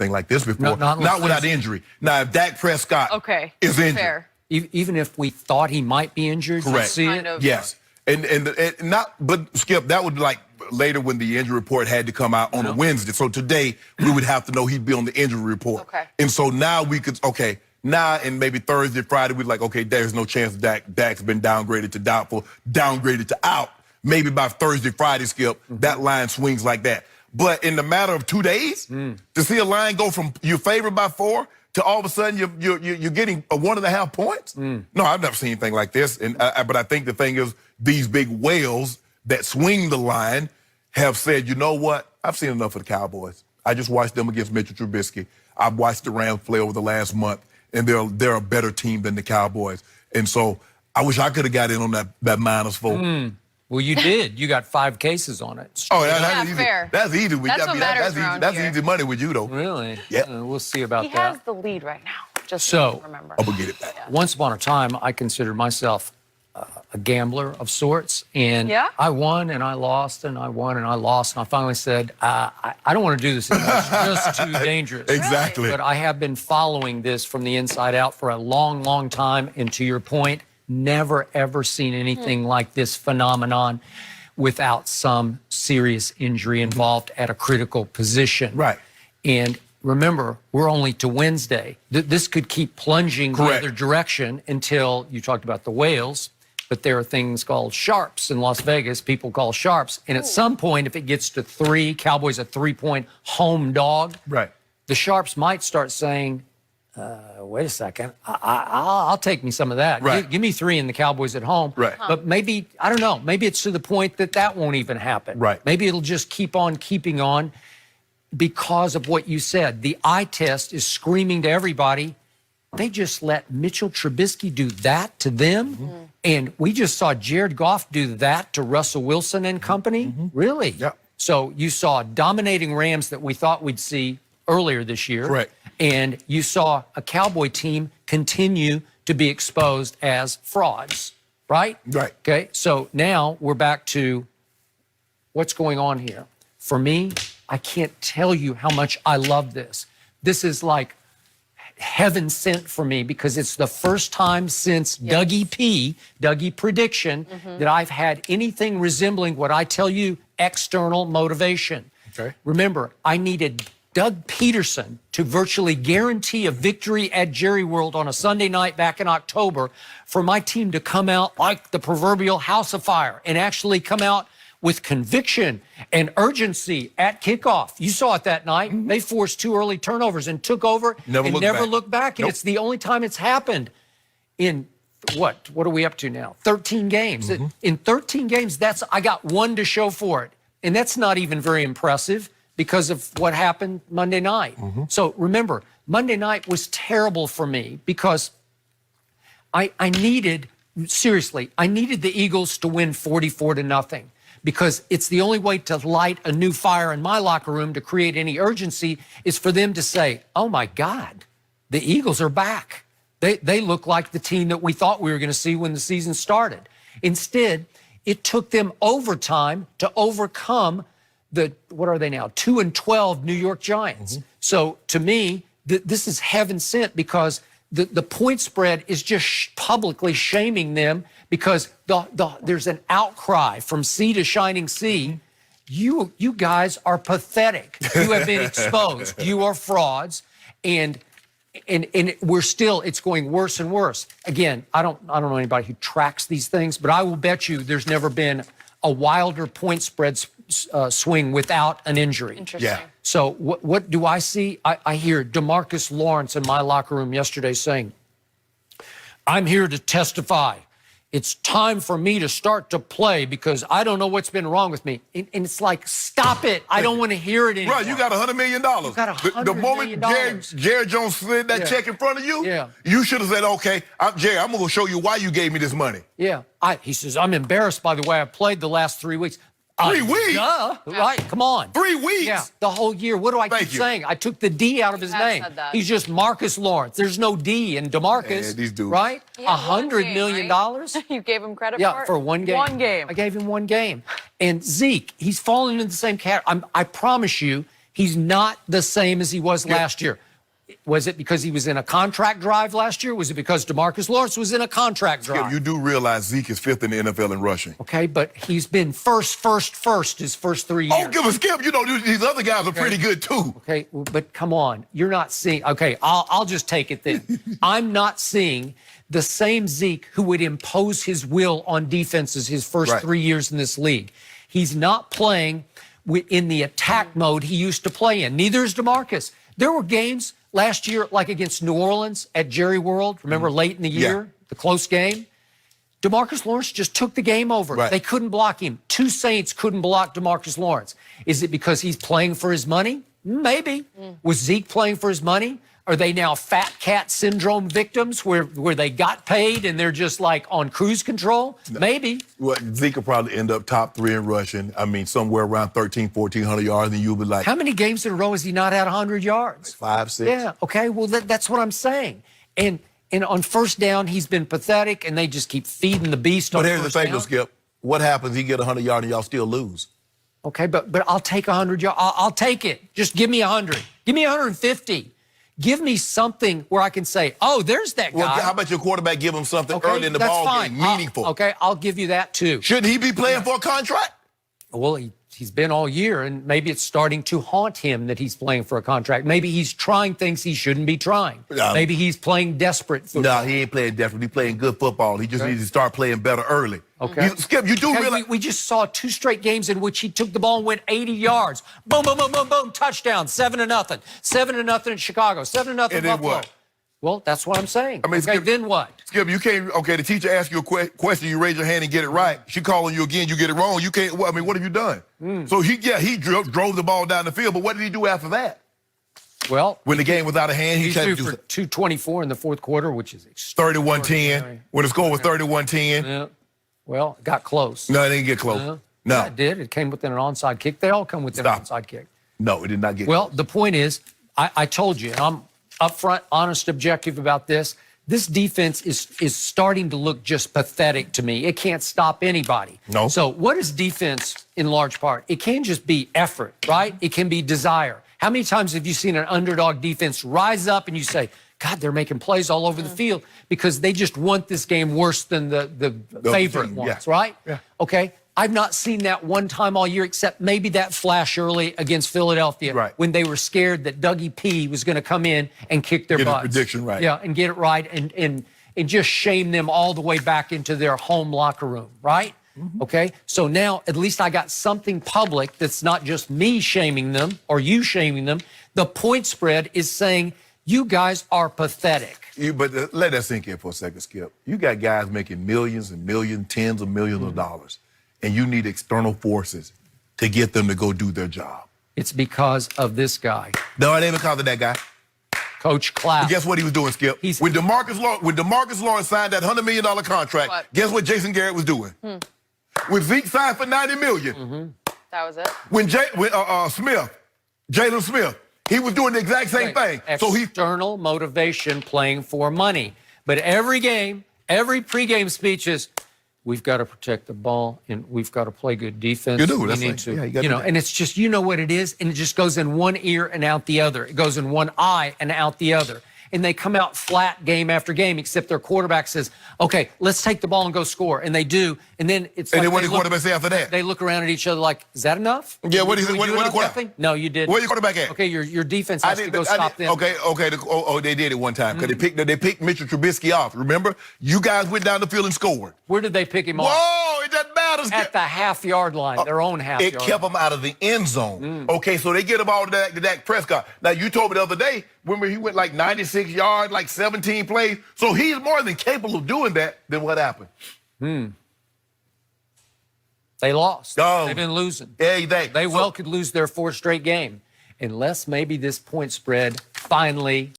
anything like this before. Not without injury. Now, if Dak Prescott is injured. Fair. Even if we thought he might be injured, correct. see it? Yes. But Skip, that would be like later when the injury report had to come out on a Wednesday. So today we would have to know he'd be on the injury report. Okay. And so now we could, now and maybe Thursday, Friday, we'd like, okay, there's no chance Dak's been downgraded to doubtful, downgraded to out. Maybe by Thursday, Friday, Skip, that line swings like that. But in the matter of 2 days, to see a line go from you're favored by 4 to all of a sudden you're getting a 1.5 points? No, I've never seen anything like this. And but I think the thing is, these big whales that swing the line have said, you know what? I've seen enough of the Cowboys. I just watched them against Mitchell Trubisky. I've watched the Rams play over the last month, and they're a better team than the Cowboys. And so I wish I could have got in on that -4. Well, you did. You got 5 cases on it. Oh, that's easy. Fair. That's easy. That's easy money with you, though. Really? Yeah. We'll see about He that. has the lead right now, just So- so remember. I'm going to get it back. Once upon a time, I considered myself a gambler of sorts, and I won and I lost and I won and I lost, and I finally said, I don't want to do this anymore. It's just too dangerous. Exactly. But I have been following this from the inside out for a long, long time, and to your point, never, ever seen anything like this phenomenon without some serious injury involved at a critical position. Right. And remember, we're only to Wednesday. This could keep plunging the other direction until you talked about the whales, but there are things called sharps in Las Vegas, people call sharps. And at some point, if it gets to 3, Cowboys a 3-point home dog, the sharps might start saying, wait a second, I'll take me some of that. Give me 3 in the Cowboys at home. But maybe, I don't know, maybe it's to the point that won't even happen. Maybe it'll just keep on keeping on because of what you said. The eye test is screaming to everybody. They just let Mitchell Trubisky do that to them. And we just saw Jared Goff do that to Russell Wilson and company. Really? Yep. So you saw dominating Rams that we thought we'd see earlier this year. And you saw a Cowboy team continue to be exposed as frauds, right? Okay, so now we're back to what's going on here. For me, I can't tell you how much I love this. This is like heaven sent for me because it's the first time since Dougie Prediction, that I've had anything resembling what I tell you, external motivation. Remember, I needed Doug Peterson to virtually guarantee a victory at Jerry World on a Sunday night back in October for my team to come out like the proverbial house of fire and actually come out with conviction and urgency at kickoff. You saw it that night. They forced 2 early turnovers and took over and never looked back. And it's the only time it's happened in what are we up to now? 13 games. In 13 games, I got 1 to show for it. And that's not even very impressive because of what happened Monday night. So remember, Monday night was terrible for me because I needed the Eagles to win 44-0 because it's the only way to light a new fire in my locker room to create any urgency is for them to say, oh my God, the Eagles are back. They look like the team that we thought we were going to see when the season started. Instead, it took them overtime to overcome what are they now? 2-12 New York Giants. So to me, this is heaven sent because the point spread is just publicly shaming them because there's an outcry from sea to shining sea. You guys are pathetic. You have been exposed. You are frauds, and it's going worse and worse. Again, I don't know anybody who tracks these things, but I will bet you there's never been a wilder point spread swing without an injury. Interesting. So what do I see? I hear DeMarcus Lawrence in my locker room yesterday saying, I'm here to testify. It's time for me to start to play because I don't know what's been wrong with me. And it's like, stop it. I don't want to hear it anymore. Right, you got $100 million. You got $100 the moment million. Jerry Jones slid that check in front of you, you should have said, okay, Jerry, I'm going to show you why you gave me this money. He says, I'm embarrassed by the way I played the last 3 weeks. 3 weeks? Duh, right? Come on. 3 weeks? Yeah, the whole year. What do I keep saying? I took the D out of his name. He's just Marcus Lawrence. There's no D in DeMarcus. These dudes. Right? Yeah, $100 million? Right? You gave him credit for it? For 1 game. 1 game. I gave him 1 game. And Zeke, he's fallen into the same category. I promise you, He's not the same as he was last year. Was it because he was in a contract drive last year? Was it because DeMarcus Lawrence was in a contract drive? You do realize Zeke is 5th in the NFL in rushing. Okay, but he's been first his first 3 years. Oh, give a skip. You know, these other guys are pretty good, too. Okay, but come on. You're not seeing. Okay, I'll just take it then. I'm not seeing the same Zeke who would impose his will on defenses his first 3 years in this league. He's not playing in the attack mode he used to play in. Neither is DeMarcus. There were games last year, like against New Orleans at Jerry World, remember late in the year, the close game? DeMarcus Lawrence just took the game over. They couldn't block him. 2 Saints couldn't block DeMarcus Lawrence. Is it because he's playing for his money? Maybe. Was Zeke playing for his money? Are they now fat cat syndrome victims where they got paid and they're just like on cruise control? Maybe. Well, Zeke will probably end up top 3 in rushing. I mean, somewhere around 1,400 yards, and you'll be like... How many games in a row has he not had 100 yards? 5, 6. Yeah, okay, well, that's what I'm saying. And on first down, he's been pathetic, and they just keep feeding the beast on But here's the first thing, down. though, Skip. What happens? He get 100 yards and y'all still lose. Okay, but I'll take 100 yards. I'll take it. Just give me 100. Give me 150. Give me something where I can say, oh, there's that guy. Well, how about your quarterback give him something early in the ball game, meaningful? Okay, I'll give you that too. Shouldn't he be playing for a contract? Well, he's been all year, and maybe it's starting to haunt him that he's playing for a contract. Maybe he's trying things he shouldn't be trying. Maybe he's playing desperate football. No, he ain't playing desperate. He's playing good football. He just needs to start playing better early. Okay. Skip, you do realize... We just saw 2 straight games in which he took the ball and went 80 yards. Boom, boom, boom, boom, boom, touchdown, 7-0. 7-0 in Chicago, 7-0 And then Buffalo. what? Well, that's what I'm saying. I mean, okay, Skip, then what? Skip, you can't... Okay, the teacher asks you a question, you raise your hand and get it right. She calling you again, you get it wrong. You can't... Well, I mean, what have you done? So, he drove the ball down the field, but what did he do after that? Well, when the game was out of hand, he threw tried to do for 224 in the fourth quarter, which is extraordinary. 31-10. When the score was 31-10. Yeah. Well, it got close. No, it didn't get close. No. No. Yeah, it did. It came within an onside kick. They all come within an onside kick. No, it did not get Well, close. the point is, I told you, and I'm upfront, honest, objective about this. This defense is starting to look just pathetic to me. It can't stop anybody. No. So what is defense in large part? It can just be effort, right? It can be desire. How many times have you seen an underdog defense rise up and you say, God, they're making plays all over the field because they just want this game worse than the favorite ones, right? Yeah. Okay. I've not seen that one time all year, except maybe that flash early against Philadelphia when they were scared that Dougie P was going to come in and kick their butts. Get his prediction right. Yeah, and get it right and just shame them all the way back into their home locker room, right? Okay, so now at least I got something public that's not just me shaming them or you shaming them. The point spread is saying you guys are pathetic. But let that sink in for a second, Skip. You got guys making millions and millions, tens of millions of dollars, and you need external forces to get them to go do their job. It's because of this guy. No, it ain't because of that guy. Coach Clapp. But guess what he was doing, Skip? When DeMarcus Lawrence signed that $100 million contract, guess what Jason Garrett was doing? When Zeke signed for $90 million. That was it. When Jalen Smith, he was doing the exact same thing. External motivation playing for money. But every game, every pregame speech is, we've got to protect the ball and we've got to play good defense. You do. We That's need right. to, Yeah, you gotta do that. and it's just, you know what it is, and it just goes in one ear and out the other. It goes in one eye and out the other. And they come out flat game after game, except their quarterback says, okay, let's take the ball and go score. And they do. And then it's And like then what did the quarterback say after that? they look around at each other like, is that enough? Yeah, what did Did we do the enough, quarterback? nothing? No, you didn't. Where your quarterback at? Okay, your defense has to go stop them. Okay. They did it one time because they picked Mitchell Trubisky off. Remember, you guys went down the field and scored. Where did they pick him off? Whoa, it doesn't matter. At the half-yard line, their own half-yard It kept them out of the end zone. Okay, so they get the ball to Dak Prescott. Now, you told me the other day, remember he went like 96 yards, like 17 plays. So he's more than capable of doing that. Then what happened? They lost. Oh. They've been losing. Yeah, They well could lose their 4th straight game unless maybe this point spread finally